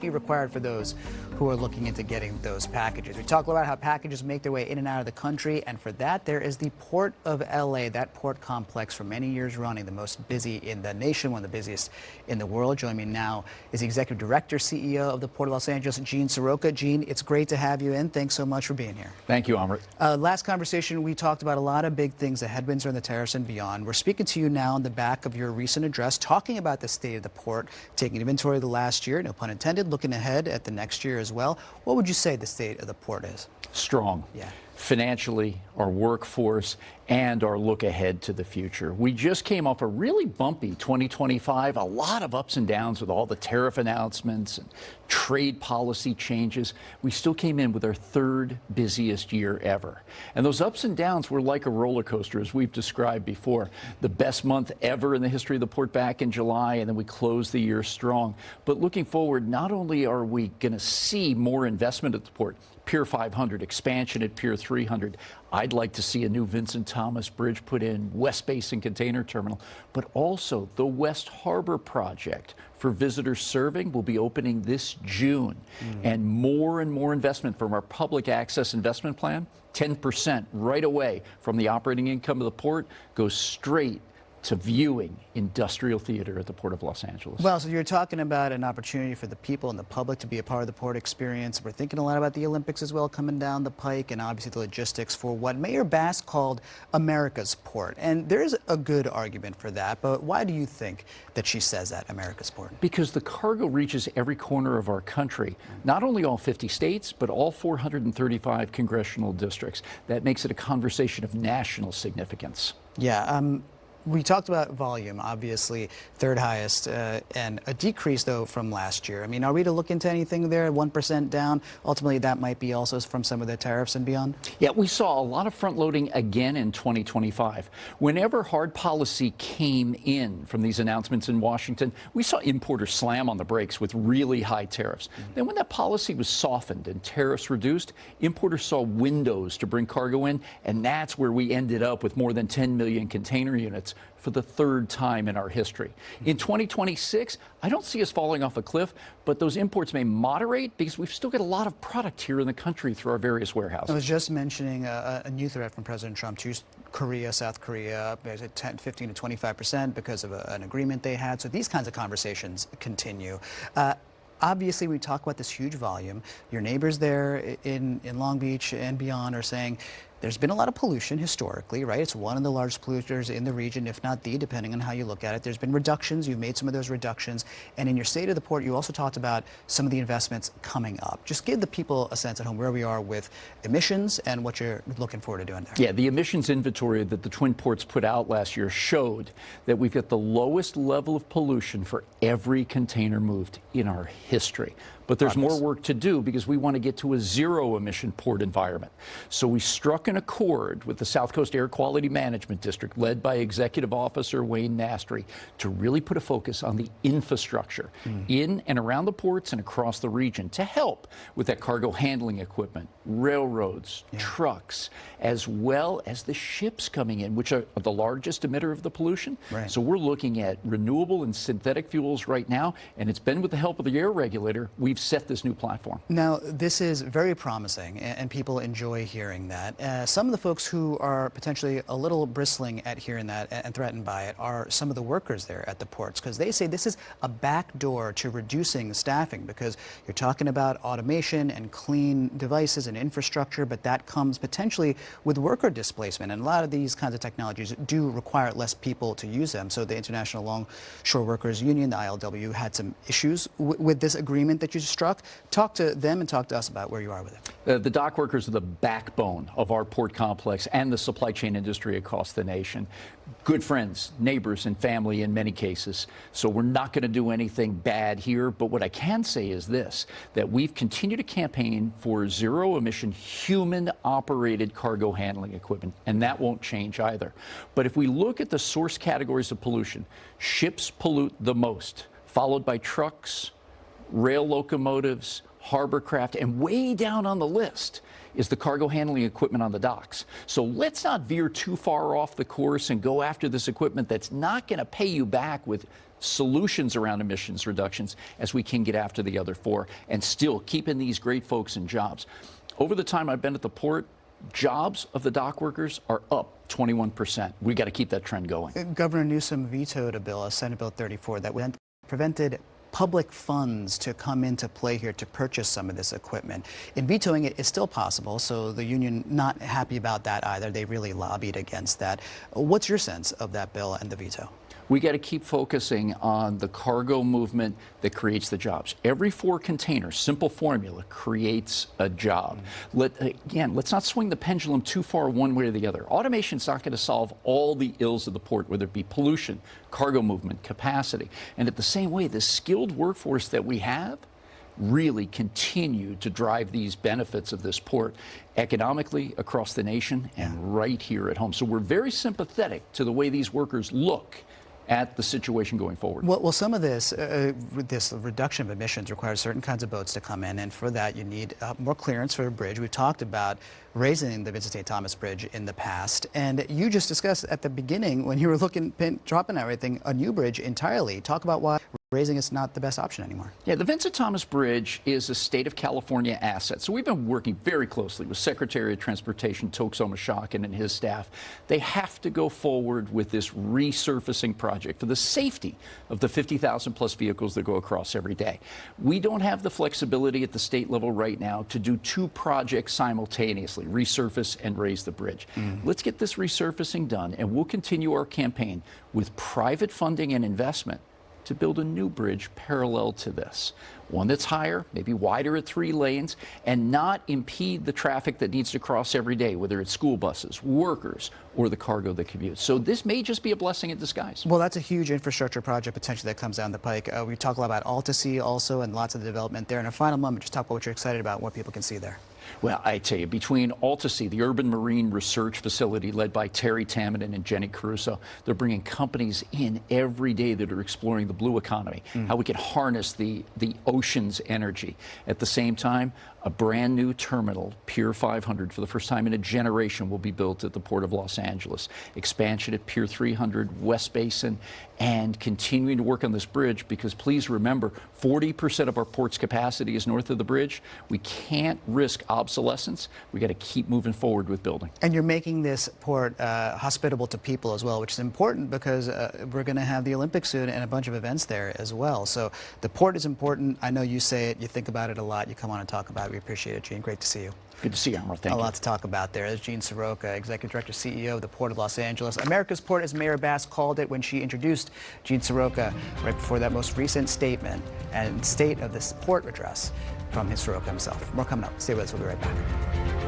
be required for those who are looking into getting those packages. We talk about how packages make their way in and out of the country, and for that, there is the Port of LA, that port complex for many years running, the most busy in the nation, one of the busiest in the world. Joining me now is the Executive Director, CEO of the Port of Los Angeles, Gene Seroka. Gene, it's great to have you in. Thanks so much for being here. Thank you, Amrit. Last conversation, we talked about a lot of big things, the headwinds around the tariffs and beyond. We're speaking to you now on the back of your recent address, talking about the state of the port, taking inventory of the last year, no pun intended, looking ahead at the next year as well. What would you say the state of the port is? Strong. Yeah. Financially, our workforce, and our look ahead to the future. We just came off a really bumpy 2025, a lot of ups and downs with all the tariff announcements and trade policy changes. We still came in with our third busiest year ever. And those ups and downs were like a roller coaster, as we've described before. The best month ever in the history of the port back in July, and then we closed the year strong. But looking forward, not only are we going to see more investment at the port, Pier 500, expansion at Pier 300. I'd like to see a new Vincent Thomas Bridge put in, West Basin Container Terminal, but also the West Harbor project for visitor serving will be opening this June. And more investment from our public access investment plan, 10% right away from the operating income of the port goes straight to viewing industrial theater at the Port of Los Angeles. Well, so you're talking about an opportunity for the people and the public to be a part of the port experience. We're thinking a lot about the Olympics as well coming down the pike, and obviously the logistics for what Mayor Bass called America's Port. And there's a good argument for that, but why do you think that she says that, America's Port? Because the cargo reaches every corner of our country, not only all 50 states, but all 435 congressional districts. That makes it a conversation of national significance. Yeah. We talked about volume, obviously, third highest, and a decrease, though, from last year. I mean, are we to look into anything there, 1% down? Ultimately, that might be also from some of the tariffs and beyond? Yeah, we saw a lot of front loading again in 2025. Whenever hard policy came in from these announcements in Washington, we saw importers slam on the brakes with really high tariffs. Then when that policy was softened and tariffs reduced, importers saw windows to bring cargo in, and that's where we ended up with more than 10 million container units for the third time in our history. In 2026, I don't see us falling off a cliff, but those imports may moderate because we've still got a lot of product here in the country through our various warehouses. I was just mentioning a new threat from President Trump to Korea, South Korea, 15 to 25% because of an agreement they had. So these kinds of conversations continue. Obviously, we talk about this huge volume. Your neighbors there in Long Beach and beyond are saying there's been a lot of pollution historically, right? It's one of the largest polluters in the region, if not the, depending on how you look at it. There's been reductions. You've made some of those reductions. And in your state of the port, you also talked about some of the investments coming up. Just give the people a sense at home where we are with emissions and what you're looking forward to doing there. Yeah, the emissions inventory that the Twin Ports put out last year showed that we've got the lowest level of pollution for every container moved in our history. But there's more work to do because we want to get to a zero emission port environment. So we struck an accord with the South Coast Air Quality Management District, led by Executive Officer Wayne Nastry, to really put a focus on the infrastructure in and around the ports and across the region to help with that cargo handling equipment, railroads, trucks, as well as the ships coming in, which are the largest emitter of the pollution. Right. So we're looking at renewable and synthetic fuels right now, and it's been with the help of the air regulator we've set this new platform. Now, this is very promising, and people enjoy hearing that. Some of the folks who are potentially a little bristling at hearing that and threatened by it are some of the workers there at the ports, because they say this is a backdoor to reducing staffing, because you're talking about automation and clean devices and infrastructure, but that comes potentially with worker displacement. And a lot of these kinds of technologies do require less people to use them. So the International Longshore Workers Union, the ILW, had some issues with this agreement that you struck. Talk to them and talk to us about where you are with it. The dock workers are the backbone of our port complex and the supply chain industry across the nation. Good friends, neighbors, and family in many cases. So we're not going to do anything bad here. But what I can say is this, that we've continued to campaign for zero-emission, human-operated cargo handling equipment, and that won't change either. But if we look at the source categories of pollution, ships pollute the most, followed by trucks, rail locomotives, hovercraft, and way down on the list is the cargo handling equipment on the docks. So let's not veer too far off the course and go after this equipment that's not going to pay you back with solutions around emissions reductions as we can get after the other four and still keeping these great folks in jobs. Over the time I've been at the port, jobs of the dock workers are up 21%. We got to keep that trend going. Governor Newsom vetoed a bill, Senate Bill 34, that prevented public funds to come into play here to purchase some of this equipment. In vetoing it, it's still possible, so the union not happy about that either. They really lobbied against that. What's your sense of that bill and the veto? We got to keep focusing on the cargo movement that creates the jobs. Every 4 containers, simple formula, creates a job. Let's not swing the pendulum too far one way or the other. Automation's not going to solve all the ills of the port, whether it be pollution, cargo movement, capacity. And at the same way, the skilled workforce that we have really continue to drive these benefits of this port economically across the nation and right here at home. So we're very sympathetic to the way these workers look at the situation going forward. Well, some of this reduction of emissions requires certain kinds of boats to come in, and for that you need more clearance for a bridge. We've talked about raising the Vincent St. Thomas Bridge in the past, and you just discussed at the beginning when you were dropping everything, a new bridge entirely. Talk about why raising is not the best option anymore. Yeah, the Vincent Thomas Bridge is a state of California asset. So we've been working very closely with Secretary of Transportation Tokes Omashakin and his staff. They have to go forward with this resurfacing project for the safety of the 50,000 plus vehicles that go across every day. We don't have the flexibility at the state level right now to do 2 projects simultaneously, resurface and raise the bridge. Let's get this resurfacing done, and we'll continue our campaign with private funding and investment to build a new bridge parallel to this. One that's higher, maybe wider at 3 lanes, and not impede the traffic that needs to cross every day, whether it's school buses, workers, or the cargo that commutes. So this may just be a blessing in disguise. Well, that's a huge infrastructure project potentially that comes down the pike. We talk a lot about Altasea also and lots of development there. In a final moment, just talk about what you're excited about, what people can see there. Well, I tell you, between Altasea, the urban marine research facility led by Terry Tamminen and Jenny Caruso, they're bringing companies in every day that are exploring the blue economy, how we can harness the ocean's energy. At the same time, a brand new terminal, Pier 500, for the first time in a generation, will be built at the Port of Los Angeles. Expansion at Pier 300, West Basin, and continuing to work on this bridge, because please remember, 40% of our port's capacity is north of the bridge. We can't risk obsolescence. We got to keep moving forward with building. And you're making this port hospitable to people as well, which is important because we're going to have the Olympics soon and a bunch of events there as well. So the port is important. I know you say it, you think about it a lot, you come on and talk about it. We appreciate it, Gene. Great to see you. Good to see you, Amrit. Thank you. A lot to talk about there. There's Gene Seroka, Executive Director, CEO of the Port of Los Angeles. America's Port, as Mayor Bass called it when she introduced Gene Seroka right before that most recent statement and state of this port address from his Seroka himself. More coming up. Stay with us. We'll be right back.